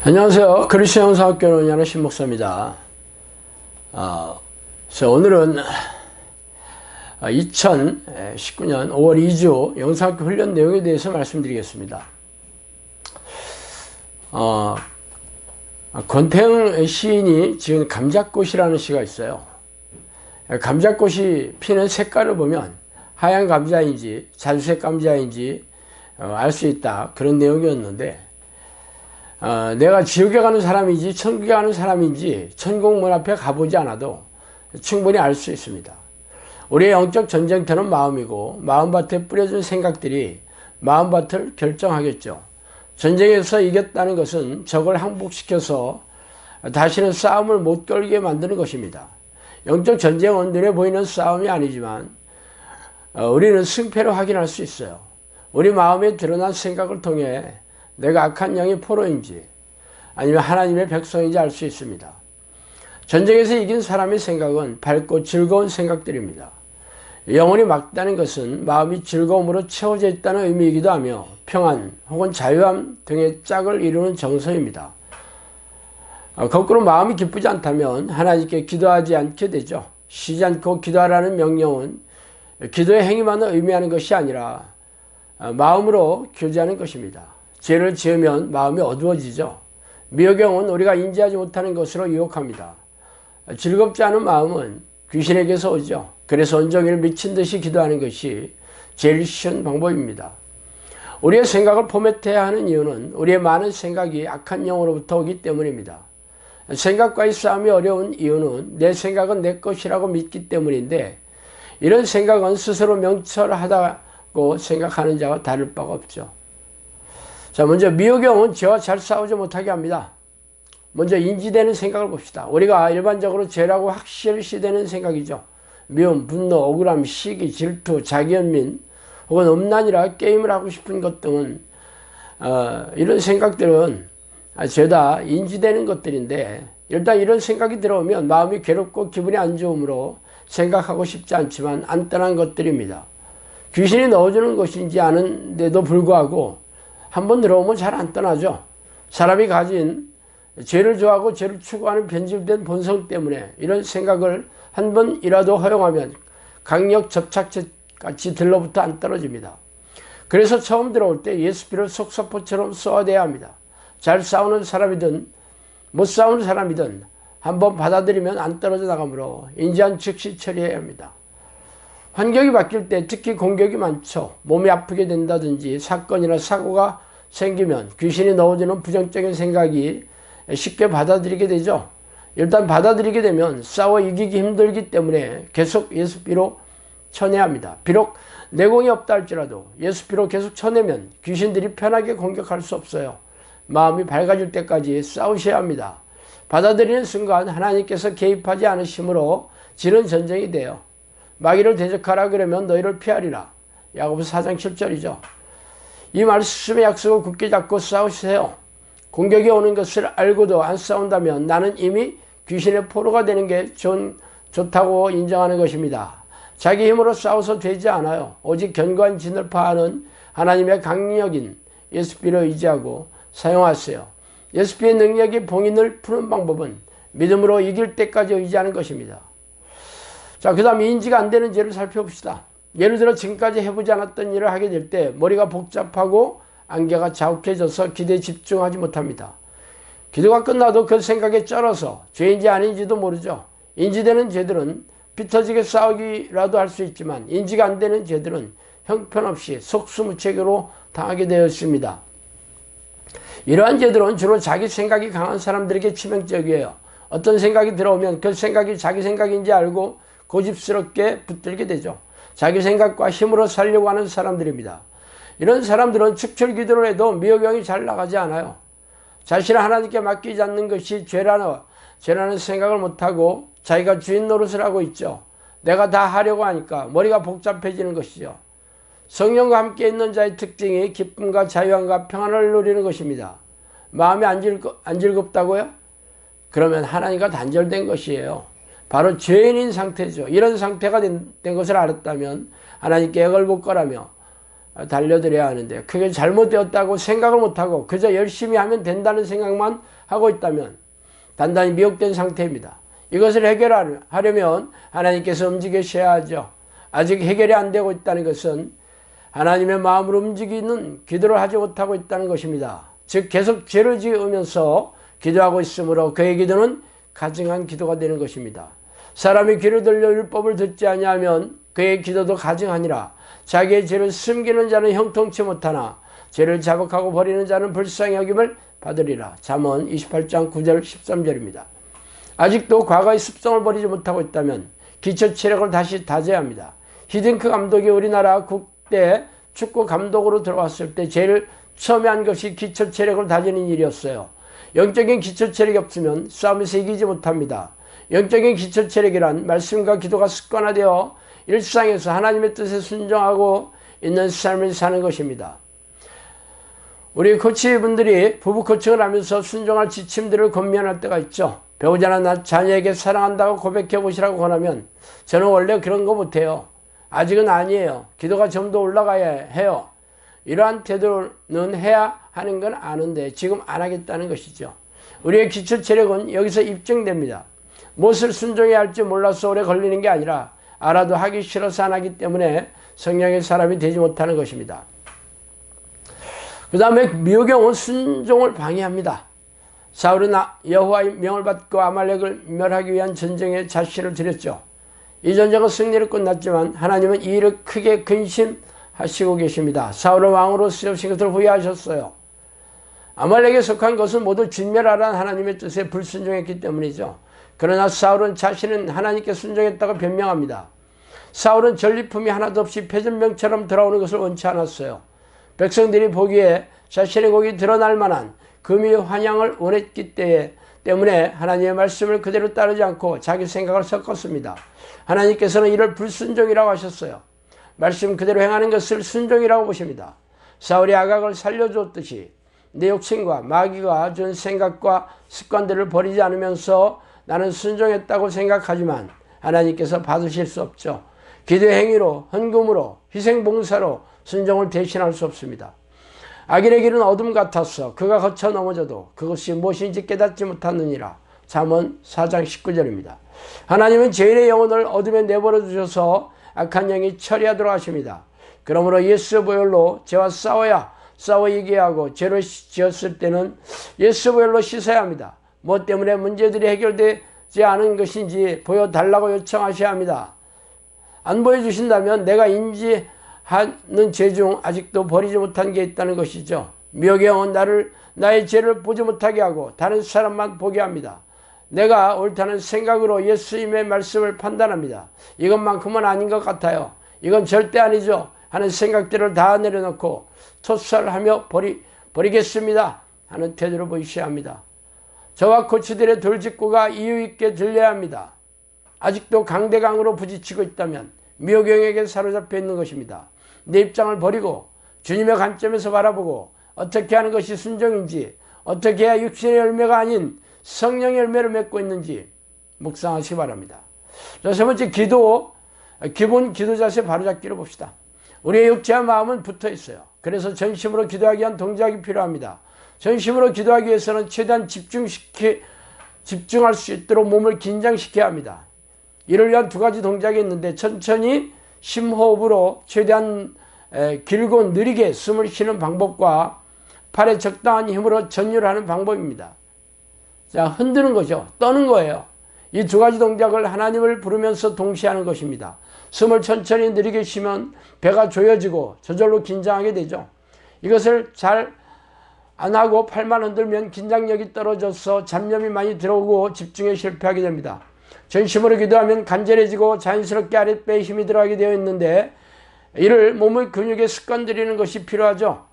안녕하세요. 그리스도 영상학교를 운영하는 신목사입니다. 그래서 오늘은 2019년 5월 2주 영상학교 훈련 내용에 대해서 말씀드리겠습니다. 권태영 시인이 지은 감자꽃이라는 시가 있어요. 감자꽃이 피는 색깔을 보면 하얀 감자인지 자주색 감자인지 알 수 있다, 그런 내용이었는데, 내가 지옥에 가는 사람인지 천국에 가는 사람인지 천국문 앞에 가보지 않아도 충분히 알 수 있습니다. 우리의 영적 전쟁터는 마음이고, 마음밭에 뿌려진 생각들이 마음밭을 결정하겠죠. 전쟁에서 이겼다는 것은 적을 항복시켜서 다시는 싸움을 못 걸게 만드는 것입니다. 영적 전쟁은 눈에 보이는 싸움이 아니지만 우리는 승패를 확인할 수 있어요. 우리 마음에 드러난 생각을 통해 내가 악한 영의 포로인지 아니면 하나님의 백성인지 알 수 있습니다. 전쟁에서 이긴 사람의 생각은 밝고 즐거운 생각들입니다. 영혼이 맑다는 것은 마음이 즐거움으로 채워져 있다는 의미이기도 하며 평안 혹은 자유함 등의 짝을 이루는 정서입니다. 거꾸로 마음이 기쁘지 않다면 하나님께 기도하지 않게 되죠. 쉬지 않고 기도하라는 명령은 기도의 행위만을 의미하는 것이 아니라 마음으로 교제하는 것입니다. 죄를 지으면 마음이 어두워지죠. 미혹영은 우리가 인지하지 못하는 것으로 유혹합니다. 즐겁지 않은 마음은 귀신에게서 오죠. 그래서 온종일 미친 듯이 기도하는 것이 제일 쉬운 방법입니다. 우리의 생각을 포맷해야 하는 이유는 우리의 많은 생각이 악한 영으로부터 오기 때문입니다. 생각과의 싸움이 어려운 이유는 내 생각은 내 것이라고 믿기 때문인데, 이런 생각은 스스로 명철하다고 생각하는 자와 다를 바가 없죠. 자, 먼저 미혹영은 죄와 잘 싸우지 못하게 합니다. 먼저 인지되는 생각을 봅시다. 우리가 일반적으로 죄라고 확실시되는 생각이죠. 미움, 분노, 억울함, 시기, 질투, 자기연민 혹은 음란이라 게임을 하고 싶은 것 등은 이런 생각들은 죄다 인지되는 것들인데, 일단 이런 생각이 들어오면 마음이 괴롭고 기분이 안 좋으므로 생각하고 싶지 않지만 안 떠난 것들입니다. 귀신이 넣어주는 것인지 아는데도 불구하고 한번 들어오면 잘 안 떠나죠. 사람이 가진 죄를 좋아하고 죄를 추구하는 변질된 본성 때문에 이런 생각을 한 번이라도 허용하면 강력 접착제같이 들러붙어 안 떨어집니다. 그래서 처음 들어올 때 예수피를 속사포처럼 쏘아대야 합니다. 잘 싸우는 사람이든 못 싸우는 사람이든 한번 받아들이면 안 떨어져 나가므로 인지한 즉시 처리해야 합니다. 환경이 바뀔 때 특히 공격이 많죠. 몸이 아프게 된다든지 사건이나 사고가 생기면 귀신이 넣어주는 부정적인 생각이 쉽게 받아들이게 되죠. 일단 받아들이게 되면 싸워 이기기 힘들기 때문에 계속 예수피로 쳐내야 합니다. 비록 내공이 없다 할지라도 예수피로 계속 쳐내면 귀신들이 편하게 공격할 수 없어요. 마음이 밝아질 때까지 싸우셔야 합니다. 받아들이는 순간 하나님께서 개입하지 않으심으로 지는 전쟁이 돼요. 마귀를 대적하라 그러면 너희를 피하리라. 야고보서 4장 7절이죠. 이 말씀의 약속을 굳게 잡고 싸우세요. 공격이 오는 것을 알고도 안 싸운다면 나는 이미 귀신의 포로가 되는 게 좋다고 인정하는 것입니다. 자기 힘으로 싸워서 되지 않아요. 오직 견고한 진을 파하는 하나님의 강력인 예수피를 의지하고 사용하세요. 예수피의 능력이 봉인을 푸는 방법은 믿음으로 이길 때까지 의지하는 것입니다. 자, 그 다음 인지가 안 되는 죄를 살펴봅시다. 예를 들어 지금까지 해보지 않았던 일을 하게 될 때 머리가 복잡하고 안개가 자욱해져서 기대에 집중하지 못합니다. 기도가 끝나도 그 생각에 쩔어서 죄인지 아닌지도 모르죠. 인지되는 죄들은 피 터지게 싸우기라도 할 수 있지만 인지가 안 되는 죄들은 형편없이 속수무책으로 당하게 되어 있습니다. 이러한 죄들은 주로 자기 생각이 강한 사람들에게 치명적이에요. 어떤 생각이 들어오면 그 생각이 자기 생각인지 알고 고집스럽게 붙들게 되죠. 자기 생각과 힘으로 살려고 하는 사람들입니다. 이런 사람들은 축출 기도를 해도 미혹영이 잘 나가지 않아요. 자신을 하나님께 맡기지 않는 것이 죄라는 생각을 못하고 자기가 주인 노릇을 하고 있죠. 내가 다 하려고 하니까 머리가 복잡해지는 것이죠. 성령과 함께 있는 자의 특징이 기쁨과 자유함과 평안을 누리는 것입니다. 마음이 안 즐겁다고요? 그러면 하나님과 단절된 것이에요. 바로 죄인인 상태죠. 이런 상태가 된 것을 알았다면 하나님께 액을 못 거라며 달려들어야 하는데 그게 잘못되었다고 생각을 못하고 그저 열심히 하면 된다는 생각만 하고 있다면 단단히 미혹된 상태입니다. 이것을 해결하려면 하나님께서 움직이셔야 하죠. 아직 해결이 안 되고 있다는 것은 하나님의 마음으로 움직이는 기도를 하지 못하고 있다는 것입니다. 즉 계속 죄를 지으면서 기도하고 있으므로 그의 기도는 가증한 기도가 되는 것입니다. 사람이 귀를 들려 율법을 듣지 아니하면 그의 기도도 가증하니라. 자기의 죄를 숨기는 자는 형통치 못하나 죄를 자복하고 버리는 자는 불쌍히 여김을 받으리라. 잠언 28장 9절 13절입니다. 아직도 과거의 습성을 버리지 못하고 있다면 기초 체력을 다시 다져야 합니다. 히딩크 감독이 우리나라 국대 축구 감독으로 들어왔을 때 제일 처음에 한 것이 기초 체력을 다지는 일이었어요. 영적인 기초 체력이 없으면 싸움에서 이기지 못합니다. 영적인 기초 체력이란 말씀과 기도가 습관화되어 일상에서 하나님의 뜻에 순종하고 있는 삶을 사는 것입니다. 우리 코치분들이 부부 코칭을 하면서 순종할 지침들을 권면할 때가 있죠. 배우자나 자녀에게 사랑한다고 고백해 보시라고 권하면 저는 원래 그런 거 못해요. 아직은 아니에요. 기도가 좀 더 올라가야 해요. 이러한 태도는 해야 하는 건 아는데 지금 안 하겠다는 것이죠. 우리의 기초 체력은 여기서 입증됩니다. 무엇을 순종해야 할지 몰라서 오래 걸리는 게 아니라 알아도 하기 싫어서 안 하기 때문에 성령의 사람이 되지 못하는 것입니다. 그 다음에 미혹영은 순종을 방해합니다. 사울은 여호와의 명을 받고 아말렉을 멸하기 위한 전쟁에 자신을 들였죠. 이 전쟁은 승리로 끝났지만 하나님은 이 일을 크게 근심하시고 계십니다. 사울을 왕으로 쓰신 것을 후회하셨어요. 아말렉에 속한 것은 모두 진멸하라는 하나님의 뜻에 불순종했기 때문이죠. 그러나 사울은 자신은 하나님께 순종했다고 변명합니다. 사울은 전리품이 하나도 없이 패전병처럼 돌아오는 것을 원치 않았어요. 백성들이 보기에 자신의 곡이 드러날 만한 금이 환향을 원했기 때문에 하나님의 말씀을 그대로 따르지 않고 자기 생각을 섞었습니다. 하나님께서는 이를 불순종이라고 하셨어요. 말씀 그대로 행하는 것을 순종이라고 보십니다. 사울이 아각을 살려주었듯이 내 욕심과 마귀가 준 생각과 습관들을 버리지 않으면서 나는 순종했다고 생각하지만 하나님께서 받으실 수 없죠. 기도의 행위로, 헌금으로, 희생봉사로 순종을 대신할 수 없습니다. 악인의 길은 어둠 같았어. 그가 거쳐 넘어져도 그것이 무엇인지 깨닫지 못하느니라. 잠언 4장 19절입니다. 하나님은 죄인의 영혼을 어둠에 내버려 두셔서 악한 영이 처리하도록 하십니다. 그러므로 예수 보혈로 죄와 싸워 이기게 하고 죄를 지었을 때는 예수 보혈로 씻어야 합니다. 뭐 때문에 문제들이 해결되지 않은 것인지 보여달라고 요청하셔야 합니다. 안 보여주신다면 내가 인지하는 죄 중 아직도 버리지 못한 게 있다는 것이죠. 미혹의 영은 나의 죄를 보지 못하게 하고 다른 사람만 보게 합니다. 내가 옳다는 생각으로 예수님의 말씀을 판단합니다. 이것만큼은 아닌 것 같아요. 이건 절대 아니죠 하는 생각들을 다 내려놓고 토설하며 버리겠습니다 하는 태도를 보이셔야 합니다. 저와 코치들의 돌직구가 이유있게 들려야 합니다. 아직도 강대강으로 부딪히고 있다면 미혹영에게 사로잡혀 있는 것입니다. 내 입장을 버리고 주님의 관점에서 바라보고 어떻게 하는 것이 순종인지, 어떻게 해야 육신의 열매가 아닌 성령의 열매를 맺고 있는지 묵상하시기 바랍니다. 자, 세 번째 기본 기도 자세 바로잡기를 봅시다. 우리의 육체와 마음은 붙어 있어요. 그래서 전심으로 기도하기 위한 동작이 필요합니다. 전심으로 기도하기 위해서는 최대한 집중할 수 있도록 몸을 긴장시켜야 합니다. 이를 위한 두 가지 동작이 있는데 천천히 심호흡으로 최대한 길고 느리게 숨을 쉬는 방법과 팔에 적당한 힘으로 전율하는 방법입니다. 자, 흔드는 거죠. 떠는 거예요. 이 두 가지 동작을 하나님을 부르면서 동시에 하는 것입니다. 숨을 천천히 느리게 쉬면 배가 조여지고 저절로 긴장하게 되죠. 이것을 잘 안 하고 팔만 흔들면 긴장력이 떨어져서 잡념이 많이 들어오고 집중에 실패하게 됩니다. 전심으로 기도하면 간절해지고 자연스럽게 아랫배에 힘이 들어가게 되어 있는데 이를 몸의 근육에 습관 들이는 것이 필요하죠.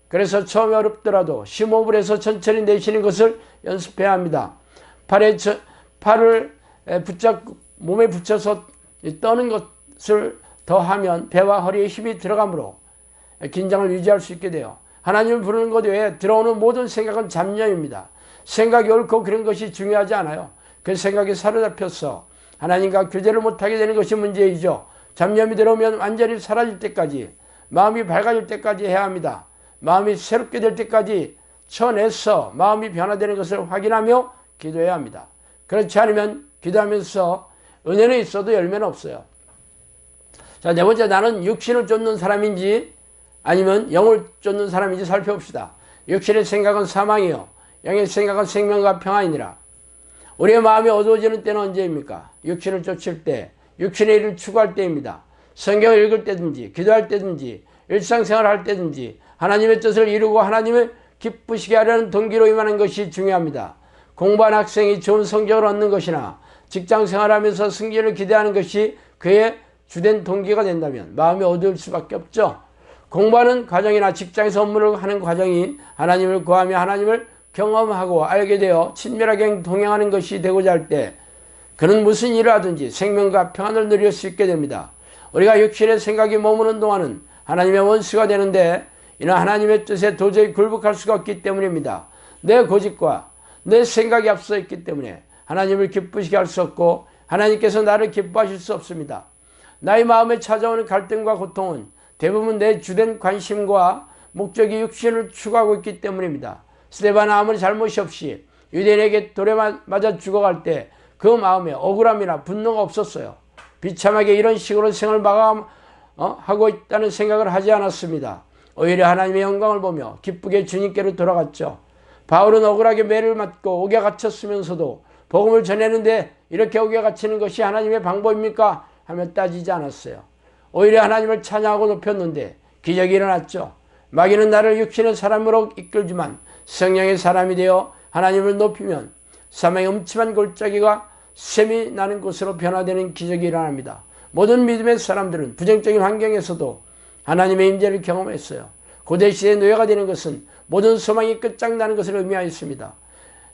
그래서 처음에 어렵더라도 심호흡을 해서 천천히 내쉬는 것을 연습해야 합니다. 팔을 몸에 붙여서 떠는 것을 더하면 배와 허리에 힘이 들어가므로 긴장을 유지할 수 있게 돼요. 하나님을 부르는 것 외에 들어오는 모든 생각은 잡념입니다. 생각이 옳고 그런 것이 중요하지 않아요. 그 생각에 사로잡혀서 하나님과 교제를 못하게 되는 것이 문제이죠. 잡념이 들어오면 완전히 사라질 때까지 마음이 밝아질 때까지 해야 합니다. 마음이 새롭게 될 때까지 쳐내서 마음이 변화되는 것을 확인하며 기도해야 합니다. 그렇지 않으면 기도하면서 은혜는 있어도 열매는 없어요. 자, 네 번째, 나는 육신을 쫓는 사람인지 아니면 영을 쫓는 사람인지 살펴봅시다. 육신의 생각은 사망이요 영의 생각은 생명과 평안이니라. 우리의 마음이 어두워지는 때는 언제입니까? 육신을 쫓을 때, 육신의 일을 추구할 때입니다. 성경을 읽을 때든지 기도할 때든지 일상생활을 할 때든지 하나님의 뜻을 이루고 하나님을 기쁘시게 하려는 동기로 임하는 것이 중요합니다. 공부한 학생이 좋은 성적을 얻는 것이나 직장생활하면서 승진을 기대하는 것이 그의 주된 동기가 된다면 마음이 어두울 수밖에 없죠. 공부하는 과정이나 직장에서 업무를 하는 과정이 하나님을 구하며 하나님을 경험하고 알게 되어 친밀하게 동행하는 것이 되고자 할 때 그는 무슨 일을 하든지 생명과 평안을 누릴 수 있게 됩니다. 우리가 육신의 생각이 머무는 동안은 하나님의 원수가 되는데 이는 하나님의 뜻에 도저히 굴복할 수가 없기 때문입니다. 내 고집과 내 생각이 앞서 있기 때문에 하나님을 기쁘시게 할 수 없고 하나님께서 나를 기뻐하실 수 없습니다. 나의 마음에 찾아오는 갈등과 고통은 대부분 내 주된 관심과 목적이 육신을 추구하고 있기 때문입니다. 스데반은 아무리 잘못이 없이 유대인에게 돌에 맞아 죽어갈 때 그 마음에 억울함이나 분노가 없었어요. 비참하게 이런 식으로 생을 마감하고 있다는 생각을 하지 않았습니다. 오히려 하나님의 영광을 보며 기쁘게 주님께로 돌아갔죠. 바울은 억울하게 매를 맞고 옥에 갇혔으면서도 복음을 전했는데 이렇게 옥에 갇히는 것이 하나님의 방법입니까? 하며 따지지 않았어요. 오히려 하나님을 찬양하고 높였는데 기적이 일어났죠. 마귀는 나를 육신의 사람으로 이끌지만 성령의 사람이 되어 하나님을 높이면 사망의 음침한 골짜기가 샘이 나는 곳으로 변화되는 기적이 일어납니다. 모든 믿음의 사람들은 부정적인 환경에서도 하나님의 임재를 경험했어요. 고대시대의 노예가 되는 것은 모든 소망이 끝장나는 것을 의미하였습니다.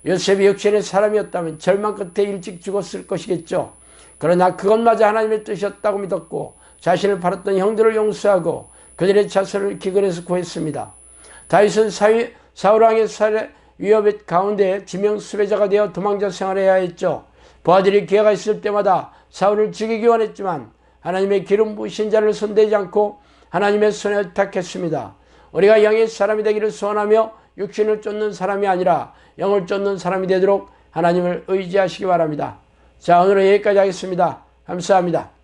요셉이 육신의 사람이었다면 절망 끝에 일찍 죽었을 것이겠죠. 그러나 그것마저 하나님의 뜻이었다고 믿었고 자신을 팔았던 형들을 용서하고 그들의 자손을 기근에서 구했습니다. 다윗은 사울왕의 살해 위협 가운데 지명 수배자가 되어 도망자 생활해야 했죠. 부하들이 기회가 있을 때마다 사울을 죽이기 원했지만 하나님의 기름 부으신 자를 손대지 않고 하나님의 손에 의탁했습니다. 우리가 영의 사람이 되기를 소원하며 육신을 쫓는 사람이 아니라 영을 쫓는 사람이 되도록 하나님을 의지하시기 바랍니다. 자, 오늘은 여기까지 하겠습니다. 감사합니다.